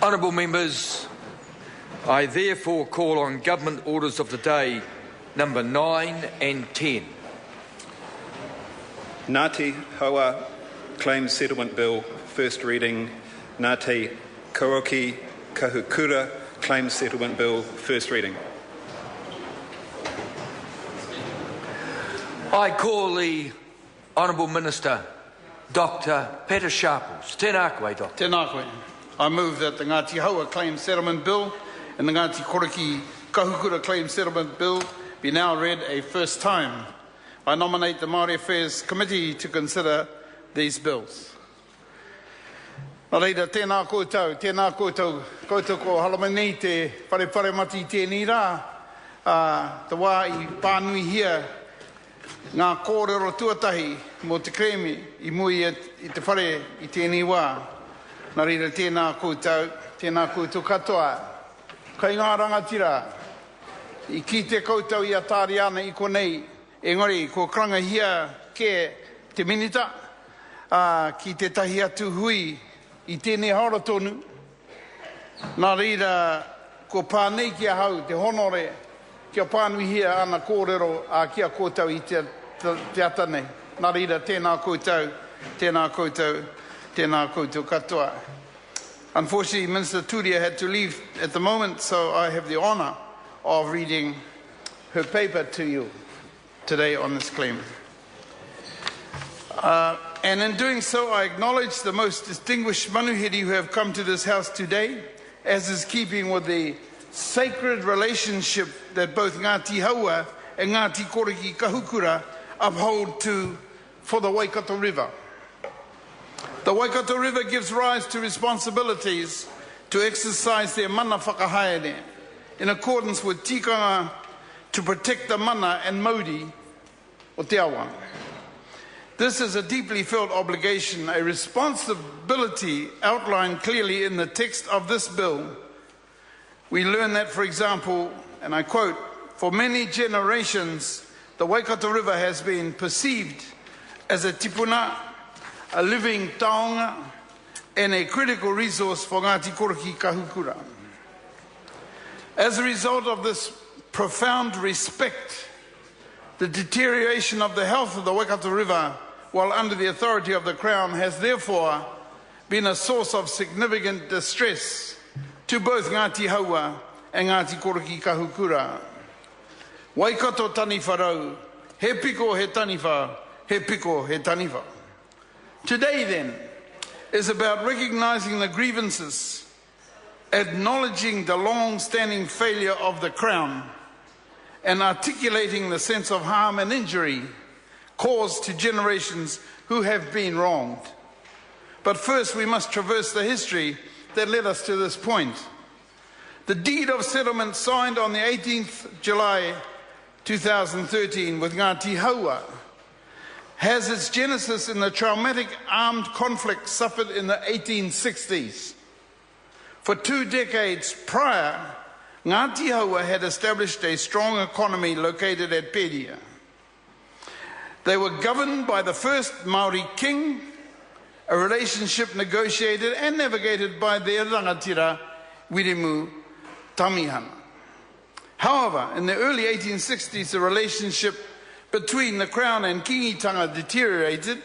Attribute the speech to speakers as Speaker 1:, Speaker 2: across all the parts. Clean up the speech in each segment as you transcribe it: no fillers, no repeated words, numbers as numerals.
Speaker 1: Honourable members, I therefore call on Government Orders of the Day number 9 and 10.
Speaker 2: Ngati, Haua, Claims Settlement Bill, first reading. Ngati, Koroki, Kahukura, Claims Settlement Bill, first reading.
Speaker 1: I call the Honourable Minister, Dr. Peter Sharples. Tēnā koe, Doctor.
Speaker 3: Tēnā koe. I move that the Ngati Haua Claims Settlement Bill and the Ngati Koroki Kahukura Claims Settlement Bill be now read a first time. I nominate the Māori Affairs Committee to consider these bills. Nā reira, tēnā koutou, koutou ko halamanei te whare mati tēnei rā, te wā I pānui hia, ngā kōrero tuatahi mō te kremi I mui I te whare I tēnei wā. Nā reira, tēnā koutou katoa, kai ngā rangatira, I ki te koutou I atāri ana I konei, engari, ko kranga hia ke te minita, ki te tahi atu hui I tēnei haora tonu. Nā reira, ko pānei kia hau, te honore, kia pānui hia ana kōrero a kia kōtau I te atanei. Nā reira, tēnā koutou katoa. Unfortunately, Minister Turia had to leave at the moment, so I have the honour of reading her paper to you today on this claim. And in doing so, I acknowledge the most distinguished manuhiri who have come to this house today, as is keeping with the sacred relationship that both Ngati Haua and Ngati Koroki Kahukura uphold for the Waikato River. The Waikato River gives rise to responsibilities to exercise their mana whakahaere in accordance with tikanga to protect the mana and mauri o te awa. This is a deeply felt obligation, a responsibility outlined clearly in the text of this bill. We learn that, for example, and I quote, for many generations, the Waikato River has been perceived as a tipuna, a living taonga, and a critical resource for Ngati Koroki Kahukura. As a result of this profound respect, the deterioration of the health of the Waikato River while under the authority of the Crown has therefore been a source of significant distress to both Ngati Haua and Ngati Koroki Kahukura. Waikato tani wharau, he piko he taniwha, he piko he taniwha. Today then is about recognising the grievances, acknowledging the long-standing failure of the Crown, and articulating the sense of harm and injury caused to generations who have been wronged. But first we must traverse the history that led us to this point. The deed of settlement signed on the 18th July 2013 with Ngati Haua has its genesis in the traumatic armed conflict suffered in the 1860s. For 2 decades prior, Ngati Haua had established a strong economy located at Peria. They were governed by the first Māori king, a relationship negotiated and navigated by their rangatira, Wiremu Tamihana. However, in the early 1860s, the relationship between the Crown and Kingitanga deteriorated.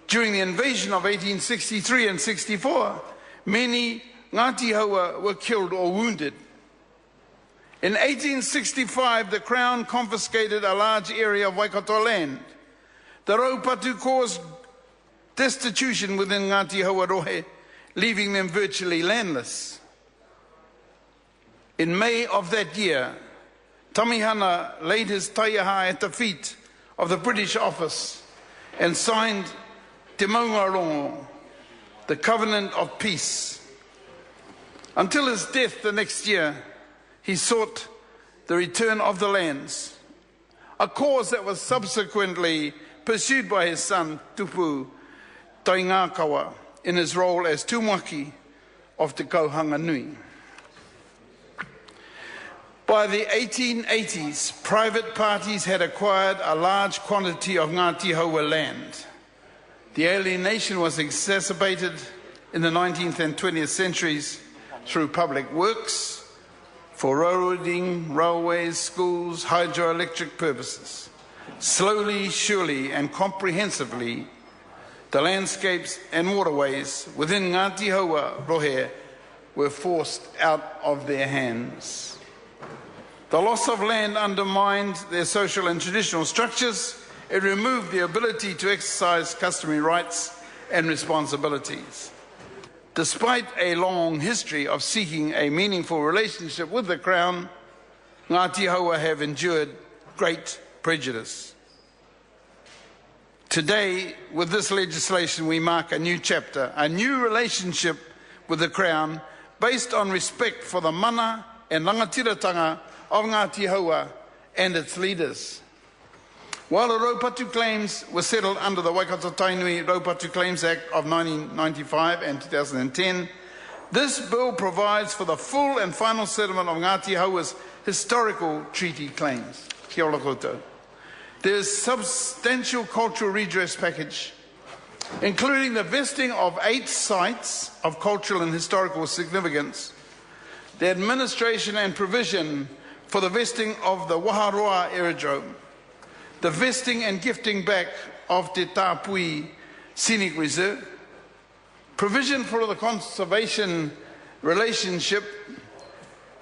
Speaker 3: During the invasion of 1863 and 64, many Ngati Haua were killed or wounded. In 1865, the Crown confiscated a large area of Waikato land. The raupatu caused destitution within Ngati Haua rohe, leaving them virtually landless. In May of that year, Tamihana laid his taiaha at the feet of the British office and signed Te Maungarongo, the Covenant of Peace. Until his death the next year, he sought the return of the lands, a cause that was subsequently pursued by his son, Tupu Taingakawa, in his role as tūmaki of Te Kauhanga Nui. By the 1880s, private parties had acquired a large quantity of Ngati Haua land. The alienation was exacerbated in the 19th and 20th centuries through public works, for roading, railways, schools, hydroelectric purposes. Slowly, surely and comprehensively, the landscapes and waterways within Ngati Haua Rohe were forced out of their hands. The loss of land undermined their social and traditional structures. It removed the ability to exercise customary rights and responsibilities. Despite a long history of seeking a meaningful relationship with the Crown, Ngati Haua have endured great prejudice. Today, with this legislation, we mark a new chapter, a new relationship with the Crown based on respect for the mana and rangatiratanga of Ngati Haua and its leaders. While the Raupatu claims were settled under the Waikato Tainui Raupatu Claims Act of 1995 and 2010, this bill provides for the full and final settlement of Ngati Haua's historical treaty claims. Kia ora koutou. There is substantial cultural redress package, including the vesting of 8 sites of cultural and historical significance, the administration and provision for the vesting of the Waharoa Aerodrome, the vesting and gifting back of Te Tāpui Scenic Reserve, provision for the conservation relationship,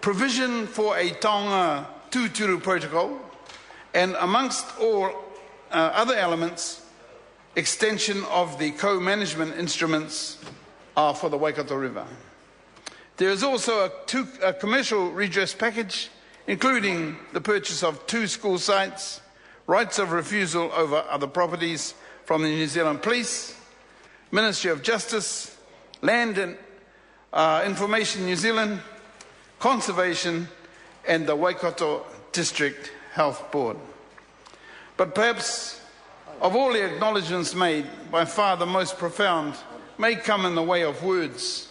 Speaker 3: provision for a taonga tūturu protocol, and amongst all other elements, extension of the co-management instruments for the Waikato River. There is also a commercial redress package, including the purchase of 2 school sites, rights of refusal over other properties from the New Zealand Police, Ministry of Justice, Land and Information New Zealand, Conservation, and the Waikato District Health Board. But perhaps of all the acknowledgements made, by far the most profound may come in the way of words.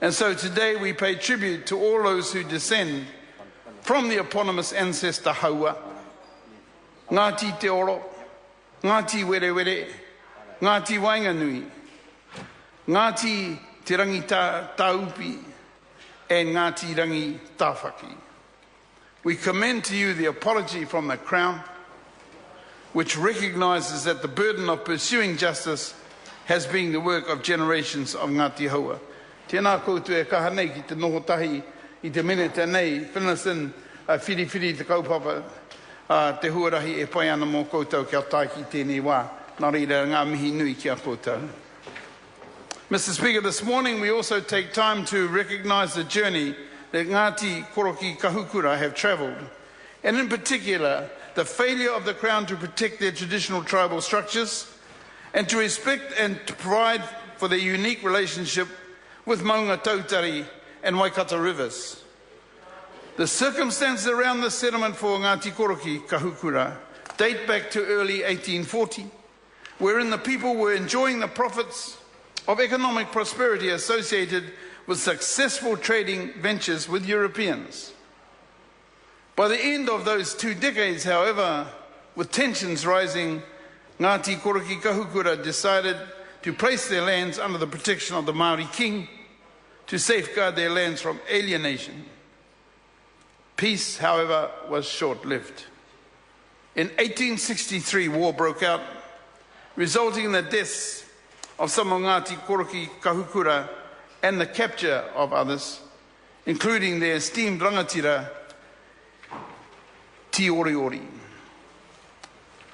Speaker 3: And so today we pay tribute to all those who descend from the eponymous ancestor Haua, Ngati Te Oro, Ngati Were Were, Ngati Wainganui, Ngati Te Rangi Taupi, and Ngati Rangi Tāwhaki. We commend to you the apology from the Crown, which recognises that the burden of pursuing justice has been the work of generations of Ngati Haua. Tēnā koutou e kaha nei ki te noho tahi I te minute nei, whinasin whiri te kaupapa te huarahi e pai ana mō koutou kia tai ki tēnei wā. Nā reira ngā mihi nui kia koutou. Mr. Speaker, this morning we also take time to recognise the journey that Ngati, Koroki, Kahukura have travelled, and in particular, the failure of the Crown to protect their traditional tribal structures and to respect and to provide for their unique relationship with Maunga Tautari and Waikato rivers. The circumstances around the settlement for Ngati Koroki, Kahukura, date back to early 1840, wherein the people were enjoying the profits of economic prosperity associated with successful trading ventures with Europeans. By the end of those 2 decades, however, with tensions rising, Ngati Koroki Kahukura decided to place their lands under the protection of the Māori king to safeguard their lands from alienation. Peace, however, was short-lived. In 1863, war broke out, resulting in the deaths of some of Ngati Koroki Kahukura and the capture of others, including their esteemed rangatira, Te Oriori.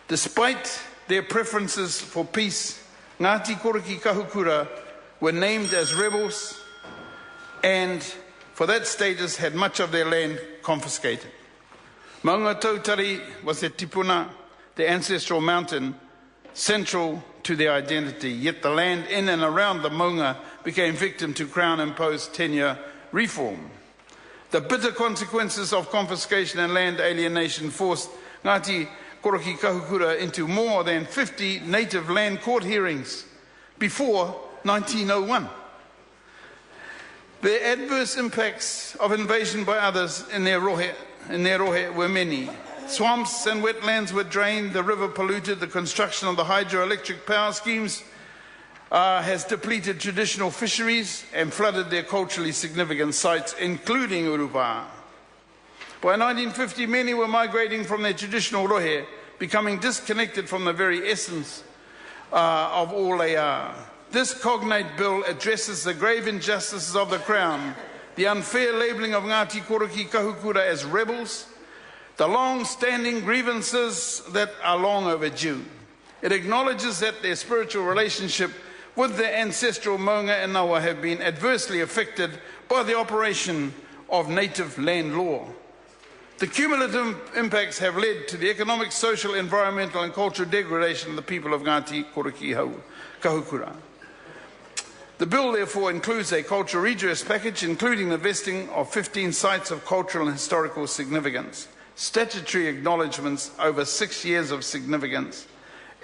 Speaker 3: Despite their preferences for peace, Ngati Koroki Kahukura were named as rebels and for that status had much of their land confiscated. Maunga Tautari was their tipuna, the ancestral mountain, central to their identity, yet the land in and around the Maunga became victim to Crown-imposed tenure reform. The bitter consequences of confiscation and land alienation forced Ngati Koroki Kahukura into more than 50 native land court hearings before 1901. The adverse impacts of invasion by others in their rohe were many. Swamps and wetlands were drained, the river polluted, the construction of the hydroelectric power schemes has depleted traditional fisheries and flooded their culturally significant sites, including Urupa. By 1950, many were migrating from their traditional rohe, becoming disconnected from the very essence of all they are. This cognate bill addresses the grave injustices of the Crown, the unfair labelling of Ngati, Koroki, Kahukura as rebels, the long-standing grievances that are long overdue. It acknowledges that their spiritual relationship with their ancestral maunga and Haua have been adversely affected by the operation of native land law. The cumulative impacts have led to the economic, social, environmental and cultural degradation of the people of Ngati, Koroki, Kahukura. The bill therefore includes a cultural redress package, including the vesting of 15 sites of cultural and historical significance, statutory acknowledgements over 6 years of significance,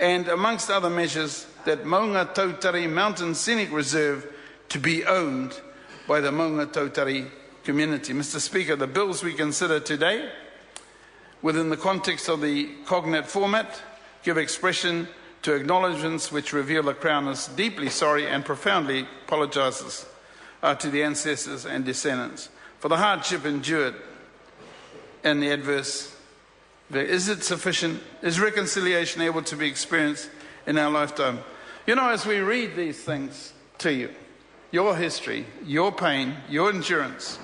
Speaker 3: and amongst other measures, that Maunga Tautari Mountain Scenic Reserve to be owned by the Maunga Tautari community. Mr. Speaker, the bills we consider today, within the context of the cognate format, give expression to acknowledgements which reveal the Crown is deeply sorry and profoundly apologises to the ancestors and descendants for the hardship endured and the adverse. Is it sufficient? Is reconciliation able to be experienced in our lifetime? You know, as we read these things to you, your history, your pain, your endurance,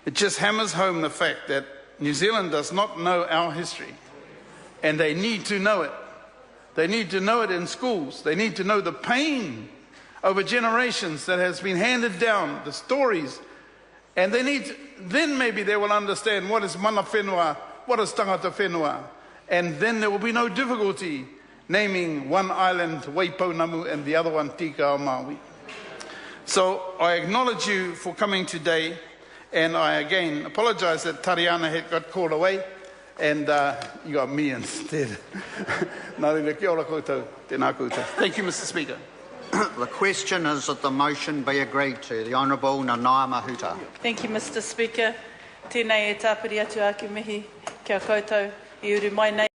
Speaker 3: it just hammers home the fact that New Zealand does not know our history, and they need to know it. They need to know it in schools. They need to know the pain over generations that has been handed down, the stories, and they need to, then maybe they will understand what is mana whenua, what is tangata whenua, and then there will be no difficulty naming one island Waipounamu and the other one Tika o Maui. So I acknowledge you for coming today, and I again apologise that Tariana had got called away, and you got me instead. Thank you, Mr. Speaker.
Speaker 4: The question is that the motion be agreed to. The Honourable Nanaia Mahuta.
Speaker 5: Thank you, Mr. Speaker. Tēnei e tāpiri atu ake mihi kia koutou I uru mai nei.